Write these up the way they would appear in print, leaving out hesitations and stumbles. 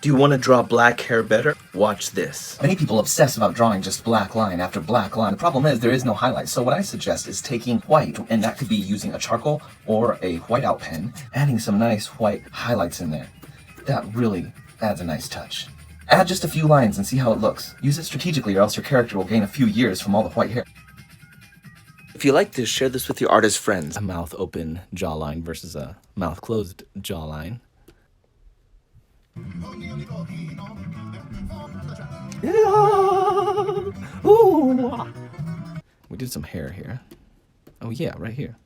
Do you want to draw black hair better? Watch this. Many people obsess about drawing just black line after black line. The problem is there is no highlight. So what I suggest is taking white, and that could be using a charcoal or a whiteout pen, adding some nice white highlights in there. That really adds a nice touch. Add just a few lines and see how it looks. Use it strategically or else your character will gain a few years from all the white hair. If you like this, share this with your artist friends. A mouth open jawline versus a mouth closed jawline. Ooh. We did some hair here. Oh yeah, right here.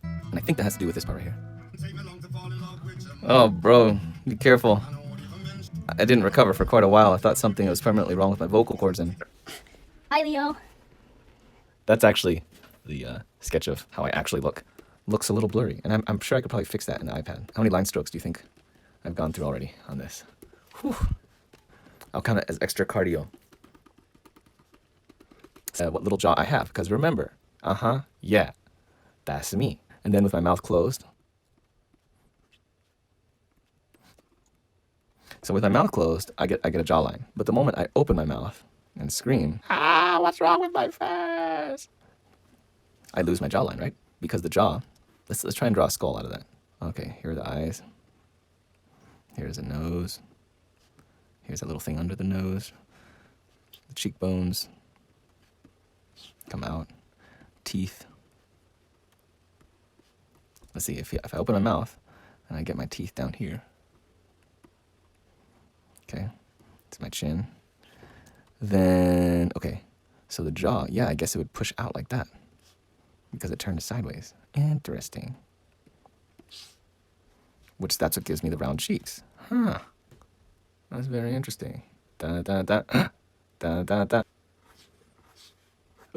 And I think that has to do with this part right here. Oh, bro, be careful. I didn't recover for quite a while. I thought something was permanently wrong with my vocal cords, and Hi, Leo. that's actually the sketch of how I actually look. Looks a little blurry, and I'm sure I could probably fix that in the iPad. How many line strokes do you think I've gone through already on this? Whew. I'll count it as extra cardio. What little jaw I have, because remember, yeah, that's me. And then with my mouth closed. So with my mouth closed, I get a jawline. But the moment I open my mouth and scream, "Ah, what's wrong with my face?" I lose my jawline, right? Because the jaw. Let's try and draw a skull out of that. Okay, here are the eyes. Here's the nose. Here's that little thing under the nose. The cheekbones come out. Teeth. Let's see, if I open my mouth and I get my teeth down here. Okay, it's my chin. Then, okay, so the jaw, yeah, I guess it would push out like that because it turned sideways. Interesting. Which, that's what gives me the round cheeks. Huh. That's very interesting. Da da da. Da da da.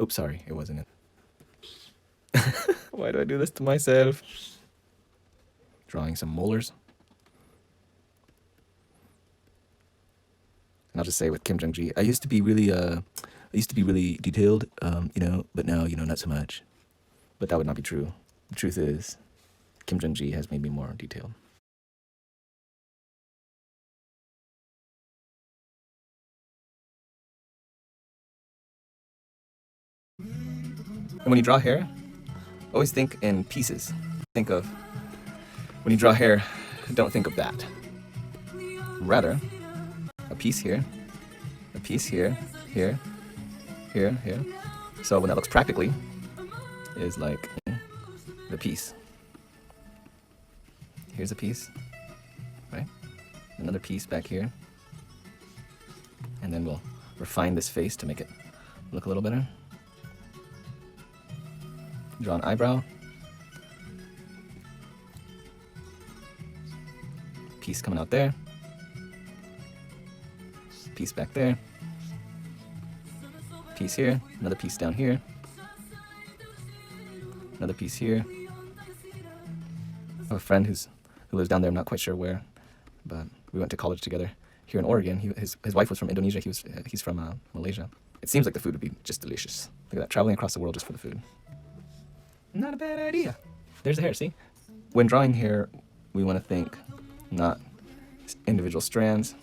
Oops, sorry, it wasn't it. Why do I do this to myself? Drawing some molars. And I'll just say with Kim Jong-gi, I used to be really detailed, but now, not so much. But that would not be true. The truth is, Kim Jong-gi has made me more detailed. And when you draw hair, always think in pieces. Think of, when you draw hair, don't think of that. Rather, a piece here, a piece here, here, here, here. So when that looks practically, is like the piece. Here's a piece, right? Another piece back here. And then we'll refine this face to make it look a little better. Draw an eyebrow. Piece coming out there. Piece back there. Piece here. Another piece down here. Another piece here. I have a friend who lives down there. I'm not quite sure where, but we went to college together here in Oregon. His wife was from Indonesia. He's from Malaysia. It seems like the food would be just delicious. Look at that, traveling across the world just for the food. Not a bad idea. There's the hair, see? When drawing hair, we want to think not individual strands.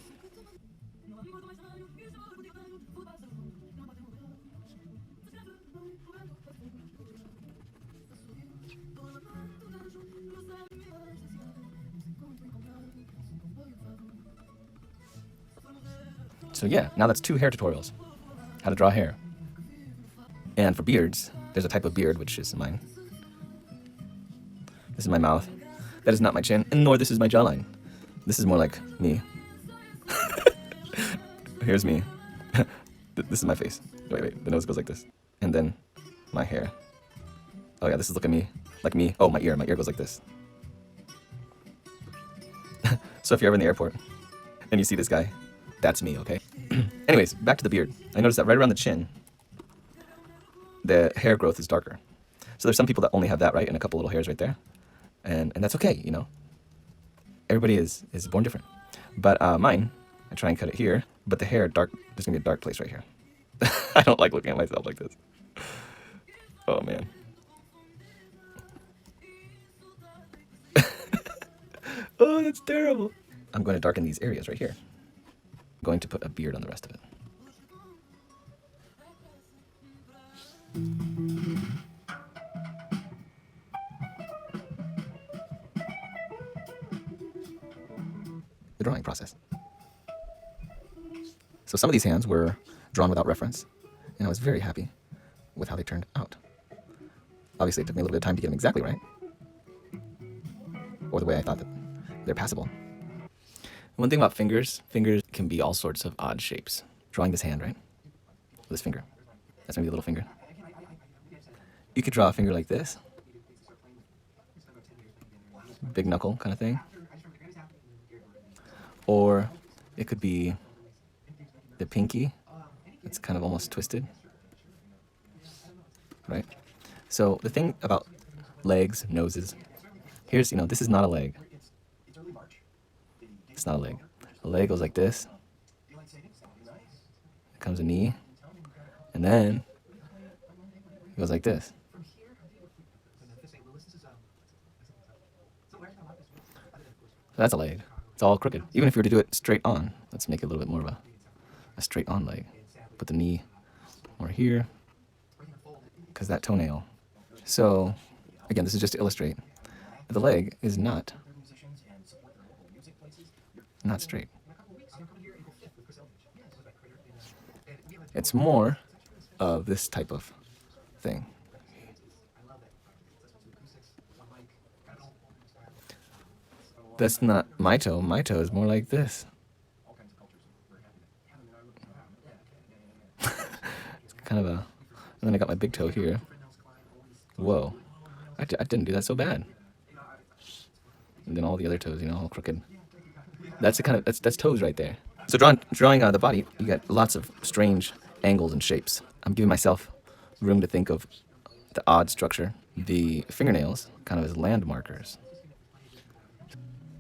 So yeah, now that's 2 hair tutorials. How to draw hair. And for beards, there's a type of beard, which is mine. This is my mouth. That is not my chin, and nor this is my jawline. This is more like me. Here's me. This is my face. Wait, the nose goes like this. And then my hair. Oh yeah, this is looking me like me. Oh, my ear goes like this. So if you're ever in the airport and you see this guy, that's me, okay? Anyways, back to the beard. I noticed that right around the chin, the hair growth is darker. So there's some people that only have that, right? And a couple little hairs right there. And that's okay, Everybody is born different. But mine, I try and cut it here, but the hair dark, there's gonna be a dark place right here. I don't like looking at myself like this. Oh man. Oh, that's terrible. I'm going to darken these areas right here. I'm going to put a beard on the rest of it. The drawing process. So some of these hands were drawn without reference, and I was very happy with how they turned out. Obviously, it took me a little bit of time to get them exactly right, or the way I thought that they're passable. One thing about fingers can be all sorts of odd shapes. Drawing this hand, right? This finger. That's maybe a little finger. You could draw a finger like this. Big knuckle kind of thing. Or it could be the pinky. It's kind of almost twisted. Right? So the thing about legs, noses, here's, this is not a leg. It's not a leg. A leg goes like this. Comes a knee. And then it goes like this. That's a leg. It's all crooked. Even if you were to do it straight on, let's make it a little bit more of a straight on leg. Put the knee more here, because that toenail. So, again, this is just to illustrate that the leg is not straight. It's more of this type of thing. That's not my toe. My toe is more like this. It's kind of a... And then I got my big toe here. Whoa. I didn't do that so bad. And then all the other toes, all crooked. That's that's toes right there. So drawing the body, you get lots of strange angles and shapes. I'm giving myself room to think of the odd structure. The fingernails kind of as landmarkers.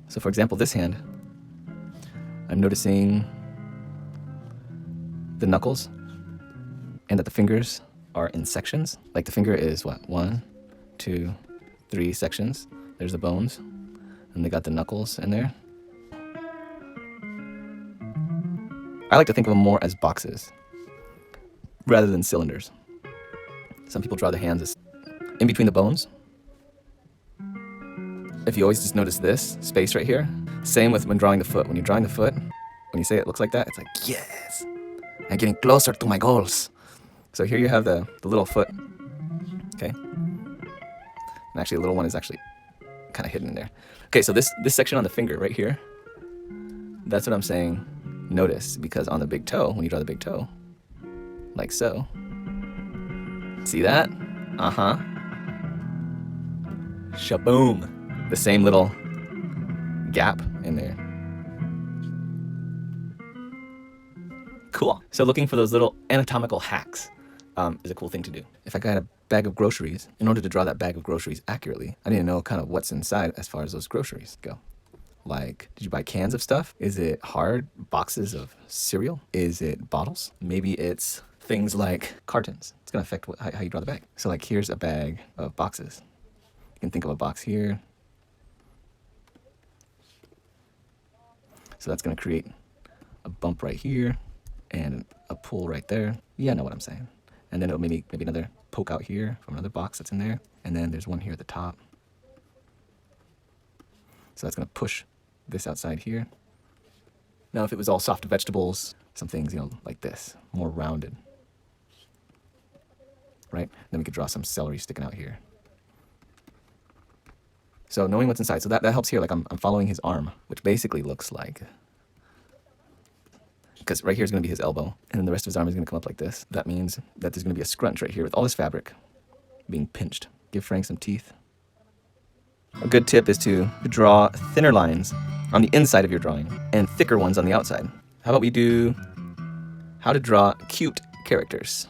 So for example, this hand, I'm noticing the knuckles and that the fingers are in sections. Like the finger is what? 1, 2, 3 sections. There's the bones. And they got the knuckles in there. I like to think of them more as boxes rather than cylinders. Some people draw the hands as in between the bones. If you always just notice this space right here, same with when drawing the foot. When you're drawing the foot, when you say it looks like that, it's like, yes, I'm getting closer to my goals. So here you have the little foot, okay? And actually the little one is actually kind of hidden in there. Okay, so this section on the finger right here, that's what I'm saying, notice, because on the big toe, when you draw the big toe, like so, see that? Uh-huh. Shaboom. The same little gap in there. Cool. So looking for those little anatomical hacks is a cool thing to do. If I got a bag of groceries, in order to draw that bag of groceries accurately, I need to know kind of what's inside as far as those groceries go. Like, did you buy cans of stuff? Is it hard boxes of cereal? Is it bottles? Maybe it's things like cartons. It's gonna affect how you draw the bag. So like, here's a bag of boxes. You can think of a box here. So that's gonna create a bump right here and a pull right there. Yeah, I know what I'm saying. And then it'll maybe another poke out here from another box that's in there. And then there's one here at the top. So that's gonna push this outside here. Now, if it was all soft vegetables, some things, like this, more rounded, right? Then we could draw some celery sticking out here. So knowing what's inside, so that helps here. Like I'm following his arm, which basically looks like, because right here is going to be his elbow, and then the rest of his arm is going to come up like this. That means that there's going to be a scrunch right here with all this fabric being pinched. Give Frank some teeth. A good tip is to draw thinner lines on the inside of your drawing and thicker ones on the outside. How about we do how to draw cute characters?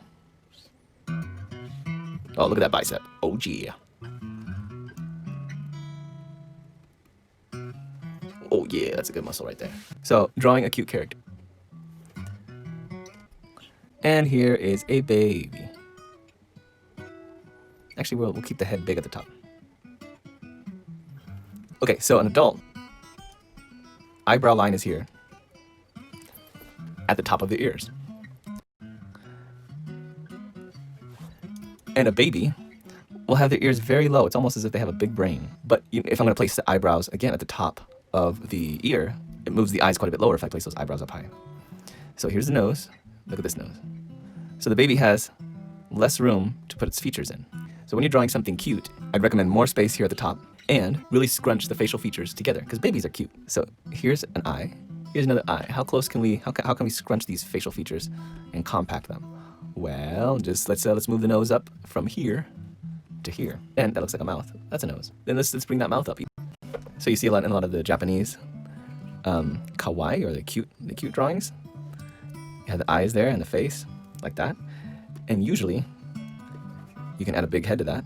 Oh, look at that bicep. Oh, yeah. Oh yeah, that's a good muscle right there. So, drawing a cute character. And here is a baby. Actually, we'll keep the head big at the top. Okay, so an adult eyebrow line is here at the top of the ears. And a baby will have their ears very low. It's almost as if they have a big brain. But if I'm going to place the eyebrows again at the top of the ear, it moves the eyes quite a bit lower if I place those eyebrows up high. So here's the nose. Look at this nose. So the baby has less room to put its features in. So when you're drawing something cute, I'd recommend more space here at the top and really scrunch the facial features together because babies are cute. So here's an eye. Here's another eye. How close can we, how can we scrunch these facial features and compact them? Well, just let's move the nose up from here to here. And that looks like a mouth. That's a nose. Then let's bring that mouth up. So you see in a lot of the Japanese kawaii or the cute drawings. You have the eyes there and the face like that. And usually you can add a big head to that.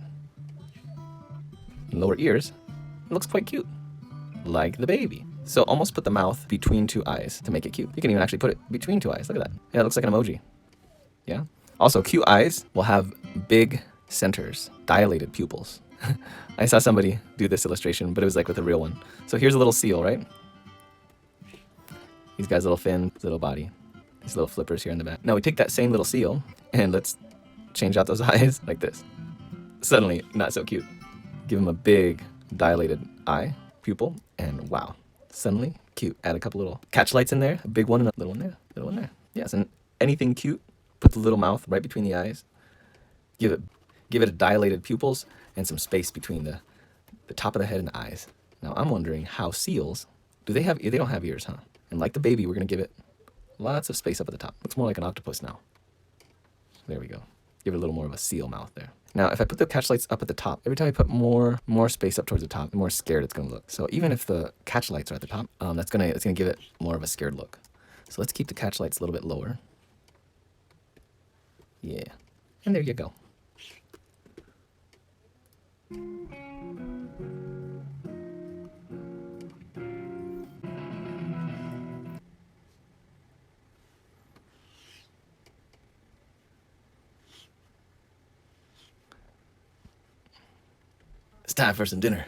And lower ears. It looks quite cute. Like the baby. So almost put the mouth between two eyes to make it cute. You can even actually put it between two eyes. Look at that. Yeah, it looks like an emoji. Yeah. Also, cute eyes will have big centers, dilated pupils. I saw somebody do this illustration, but it was like with a real one. So here's a little seal, right? He's got his little fin, little body, these little flippers here in the back. Now we take that same little seal and let's change out those eyes like this. Suddenly, not so cute. Give him a big dilated eye, pupil, and wow, suddenly cute. Add a couple little catch lights in there, a big one and a little one there, little one there. Yes, and anything cute, put the little mouth right between the eyes. Give it a dilated pupils and some space between the top of the head and the eyes. Now I'm wondering how seals, they don't have ears, huh? And like the baby, we're gonna give it lots of space up at the top. Looks more like an octopus now. There we go. Give it a little more of a seal mouth there. Now, if I put the catch lights up at the top, every time I put more space up towards the top, the more scared it's gonna look. So even if the catch lights are at the top, it's gonna give it more of a scared look. So let's keep the catch lights a little bit lower. Yeah, and there you go. It's time for some dinner.